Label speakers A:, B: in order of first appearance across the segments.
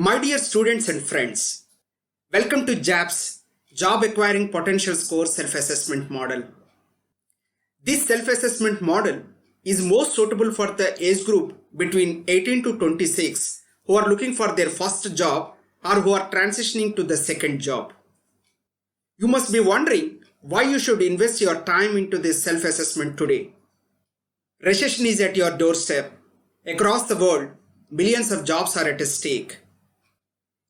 A: My dear students and friends, welcome to JAP's Job Acquiring Potential Score Self-Assessment Model. This self-assessment model is most suitable for the age group between 18 to 26 who are looking for their first job or who are transitioning to the second job. You must be wondering why you should invest your time into this self-assessment today. Recession is at your doorstep. Across the world, millions of jobs are at stake.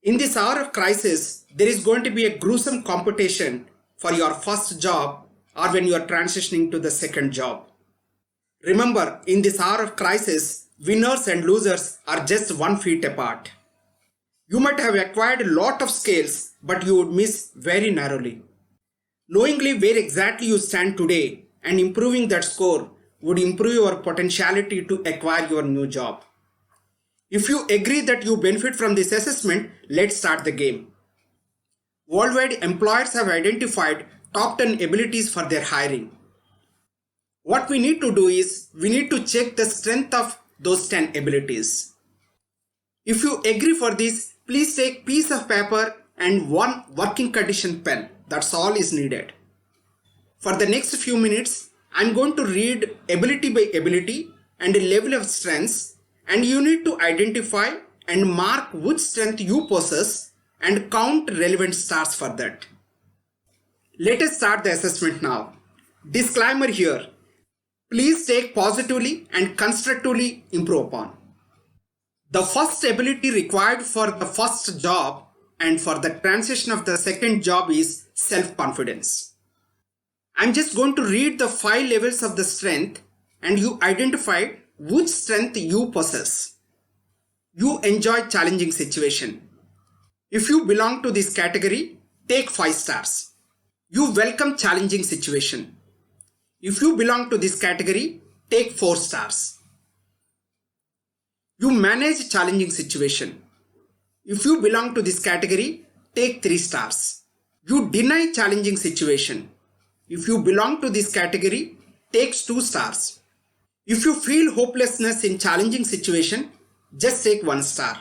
A: In this hour of crisis, there is going to be a gruesome competition for your first job or when you are transitioning to the second job. Remember, in this hour of crisis, winners and losers are just 1 feet apart. You might have acquired a lot of skills, but you would miss very narrowly. Knowingly where exactly you stand today and improving that score would improve your potentiality to acquire your new job. If you agree that you benefit from this assessment, let's start the game. Worldwide, employers have identified top 10 abilities for their hiring. What we need to do is, we need to check the strength of those 10 abilities. If you agree for this, please take a piece of paper and one working condition pen. That's all is needed. For the next few minutes, I'm going to read ability by ability and a level of strengths, and you need to identify and mark which strength you possess and count relevant stars for that. Let us start the assessment now. Disclaimer here. Please take positively and constructively improve upon. The first ability required for the first job and for the transition of the second job is self-confidence. I'm just going to read the 5 levels of the strength and you identify which strength you possess. You enjoy challenging situation. If you belong to this category, take 5 stars. You welcome challenging situation. If you belong to this category, take 4 stars. You manage challenging situation. If you belong to this category, take 3 stars. You deny challenging situation. If you belong to this category, take 2 stars. If you feel hopelessness in challenging situation, just take 1 star.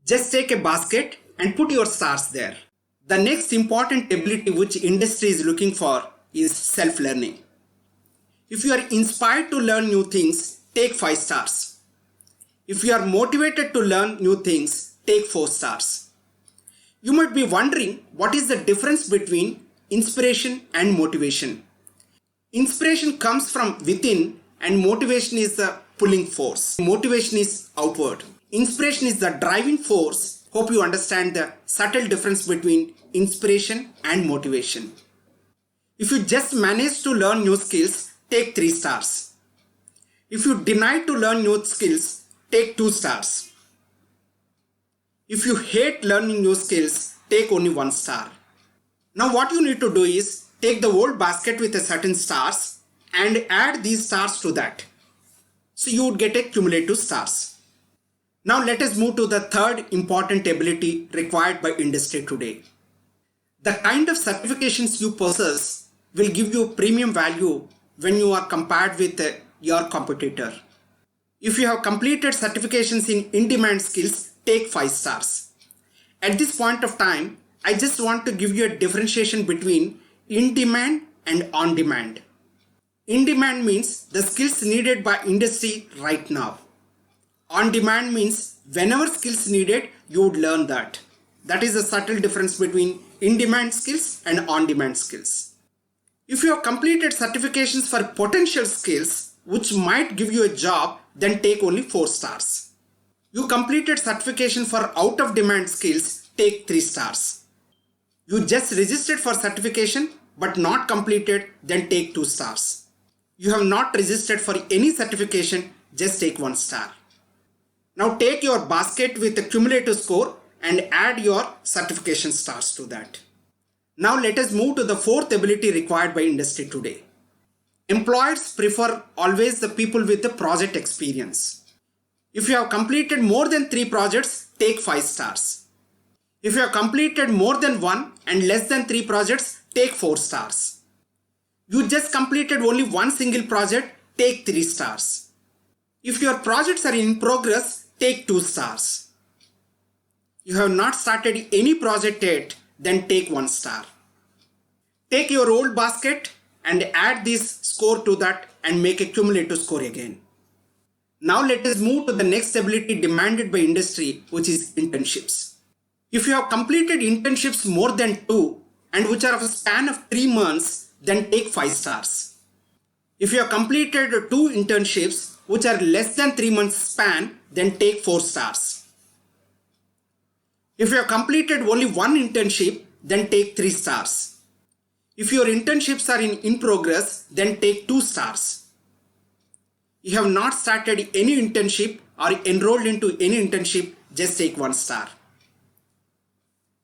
A: Just take a basket and put your stars there. The next important ability which industry is looking for is self-learning. If you are inspired to learn new things, take 5 stars. If you are motivated to learn new things, take 4 stars. You might be wondering what is the difference between inspiration and motivation. Inspiration comes from within and motivation is the pulling force. Motivation is outward. Inspiration is the driving force. Hope you understand the subtle difference between inspiration and motivation. If you just manage to learn new skills, take 3 stars. If you deny to learn new skills, take 2 stars. If you hate learning new skills, take only 1 star. Now what you need to do is take the whole basket with a certain stars and add these stars to that. So you would get a cumulative stars. Now let us move to the third important ability required by industry today. The kind of certifications you possess will give you premium value when you are compared with your competitor. If you have completed certifications in in-demand skills, take 5 stars. At this point of time, I just want to give you a differentiation between in-demand and on-demand. In-demand means the skills needed by industry right now. On-demand means whenever skills needed, you would learn that. That is the subtle difference between in-demand skills and on-demand skills. If you have completed certifications for potential skills, which might give you a job, then take only 4 stars. You completed certification for out-of-demand skills, take 3 stars. You just registered for certification but not completed, then take 2 stars. You have not registered for any certification, just take 1 star. Now take your basket with a cumulative score and add your certification stars to that. Now let us move to the fourth ability required by industry today. Employers prefer always the people with the project experience. If you have completed more than 3 projects, take 5 stars. If you have completed more than 1 and less than 3 projects, take 4 stars. You just completed only 1 single project, take 3 stars. If your projects are in progress, take 2 stars. You have not started any project yet, then take 1 star. Take your old basket and add this score to that and make a cumulative score again. Now let us move to the next ability demanded by industry, which is internships. If you have completed internships more than 2 and which are of a span of 3 months, then take 5 stars. If you have completed 2 internships which are less than 3 months span, then take 4 stars. If you have completed only 1 internship, then take 3 stars. If your internships are in progress, then take 2 stars. You have not started any internship or enrolled into any internship, just take 1 star.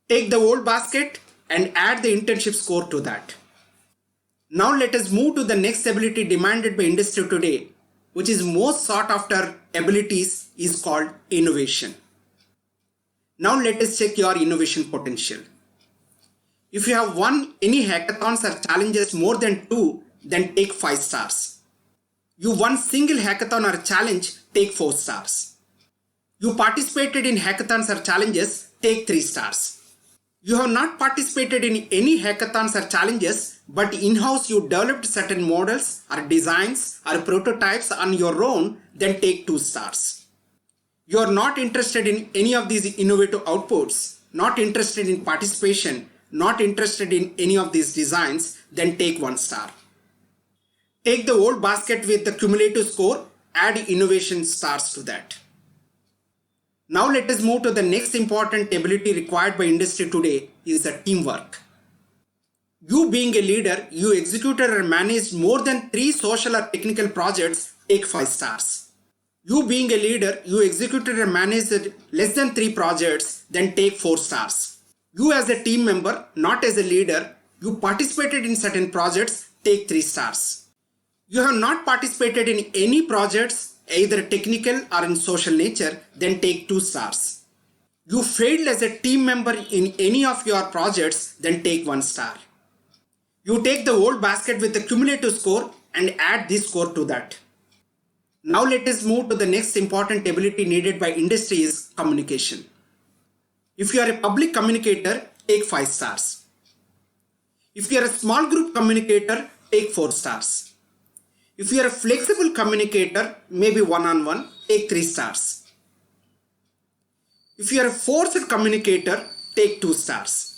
A: Take the old basket and add the internship score to that. Now let us move to the next ability demanded by industry today, which is most sought after abilities, is called innovation. Now let us check your innovation potential. If you have won any hackathons or challenges more than 2, then take 5 stars. You won single hackathon or challenge, take 4 stars. You participated in hackathons or challenges, take 3 stars. You have not participated in any hackathons or challenges, but in-house you developed certain models or designs or prototypes on your own, then take 2 stars. You are not interested in any of these innovative outputs, not interested in participation, not interested in any of these designs, then take 1 star. Take the old basket with the cumulative score, add innovation stars to that. Now let us move to the next important ability required by industry today, is the teamwork. You being a leader, you executed or managed more than 3 social or technical projects, take 5 stars. You being a leader, you executed or managed less than 3 projects, then take 4 stars. You as a team member, not as a leader, you participated in certain projects, take 3 stars. You have not participated in any projects, either technical or in social nature, then take 2 stars. You failed as a team member in any of your projects, then take 1 star. You take the old basket with the cumulative score and add this score to that. Now let us move to the next important ability needed by industry, is communication. If you are a public communicator, take 5 stars. If you are a small group communicator, take 4 stars. If you are a flexible communicator, maybe one-on-one, take 3 stars. If you are a forced communicator, take 2 stars.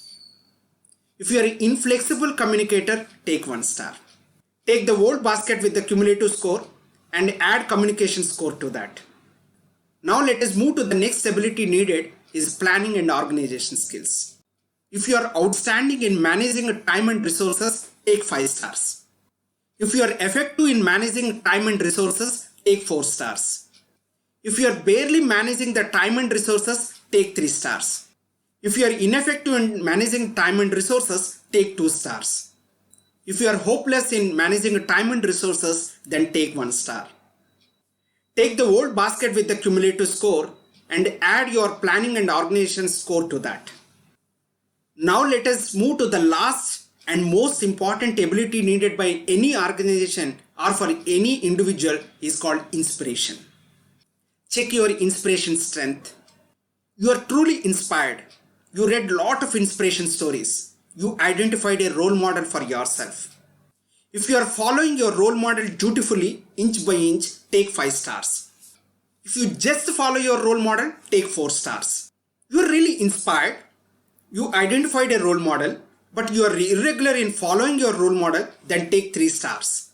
A: If you are an inflexible communicator, take 1 star. Take the old basket with the cumulative score and add communication score to that. Now let us move to the next ability needed, is planning and organization skills. If you are outstanding in managing time and resources, take 5 stars. If you are effective in managing time and resources, take 4 stars. If you are barely managing the time and resources, take 3 stars. If you are ineffective in managing time and resources, take 2 stars. If you are hopeless in managing time and resources, then take 1 star. Take the old basket with the cumulative score and add your planning and organization score to that. Now let us move to the last and most important ability needed by any organization or for any individual, is called inspiration. Check your inspiration strength. You are truly inspired. You read a lot of inspiration stories. You identified a role model for yourself. If you are following your role model dutifully, inch by inch, take 5 stars. If you just follow your role model, take 4 stars. You are really inspired. You identified a role model, but you are irregular in following your role model, then take 3 stars.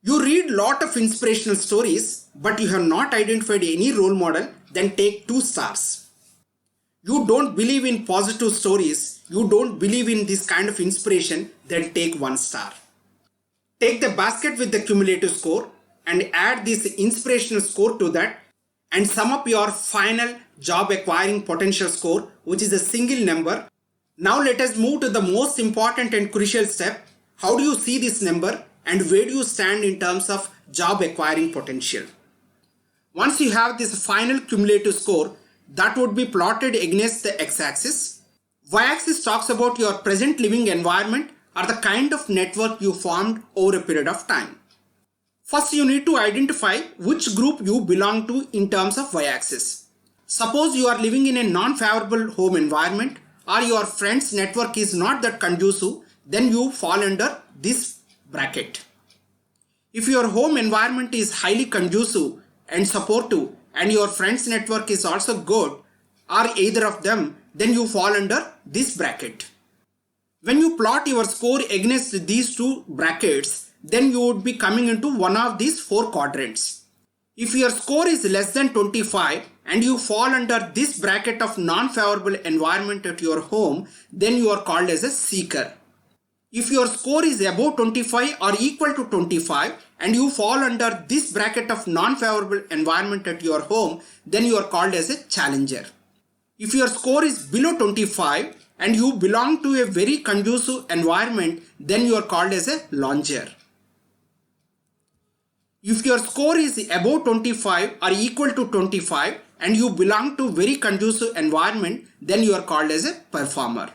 A: You read lot of inspirational stories, but you have not identified any role model, then take 2 stars. You don't believe in positive stories, you don't believe in this kind of inspiration, then take 1 star. Take the basket with the cumulative score and add this inspirational score to that and sum up your final job acquiring potential score, which is a single number. Now let us move to the most important and crucial step. How do you see this number and where do you stand in terms of job acquiring potential? Once you have this final cumulative score, that would be plotted against the x-axis. Y-axis talks about your present living environment or the kind of network you formed over a period of time. First, you need to identify which group you belong to in terms of y-axis. Suppose you are living in a non-favorable home environment or your friend's network is not that conducive, then you fall under this bracket. If your home environment is highly conducive and supportive and your friend's network is also good or either of them, then you fall under this bracket. When you plot your score against these two brackets, then you would be coming into one of these four quadrants. If your score is less than 25 and you fall under this bracket of non-favorable environment at your home, then you are called as a seeker. If your score is above 25 or equal to 25 and you fall under this bracket of non-favorable environment at your home, then you are called as a challenger. If your score is below 25 and you belong to a very conducive environment, then you are called as a longer. If your score is above 25 or equal to 25 and you belong to very conducive environment, then you are called as a performer.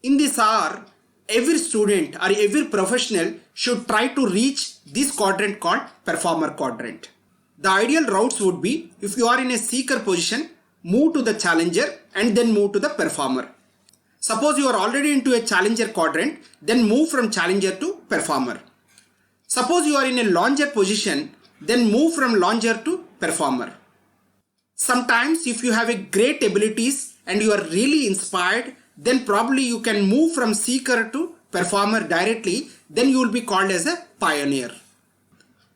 A: In this hour, every student or every professional should try to reach this quadrant called performer quadrant. The ideal routes would be, if you are in a seeker position, move to the challenger and then move to the performer. Suppose you are already into a challenger quadrant, then move from challenger to performer. Suppose you are in a longer position, then move from longer to performer. Sometimes if you have a great abilities and you are really inspired, then probably you can move from seeker to performer directly, then you will be called as a pioneer.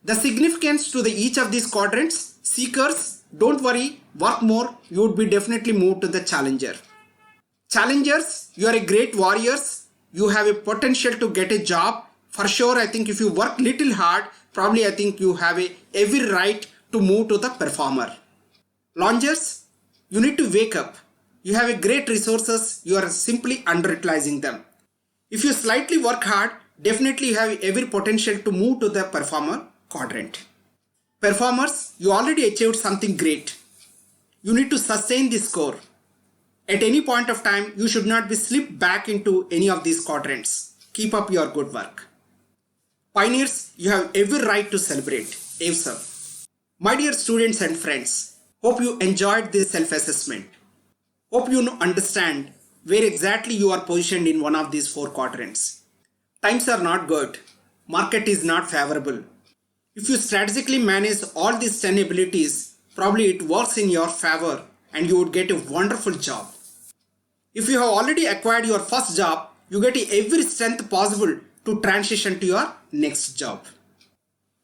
A: The significance to each of these quadrants: seekers, don't worry, work more, you would be definitely moved to the challenger. Challengers, you are a great warriors, you have a potential to get a job. For sure, I think if you work little hard, probably I think you have every right to move to the performer. Longers, you need to wake up. You have a great resources, you are simply underutilizing them. If you slightly work hard, definitely you have every potential to move to the performer quadrant. Performers, you already achieved something great. You need to sustain this score. At any point of time, you should not be slipped back into any of these quadrants. Keep up your good work. Pioneers, you have every right to celebrate. Awesome. My dear students and friends, hope you enjoyed this self-assessment. Hope you understand where exactly you are positioned in one of these four quadrants. Times are not good. Market is not favorable. If you strategically manage all these 10 abilities, probably it works in your favor and you would get a wonderful job. If you have already acquired your first job, you get every strength possible to transition to your next job.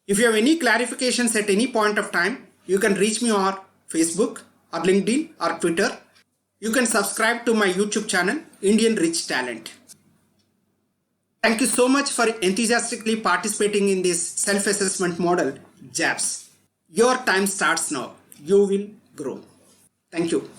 A: If you have any clarifications at any point of time, you can reach me on Facebook or LinkedIn or Twitter. You can subscribe to my YouTube channel, Indian Rich Talent. Thank you so much for enthusiastically participating in this self-assessment model, JABS. Your time starts now. You will grow. Thank you.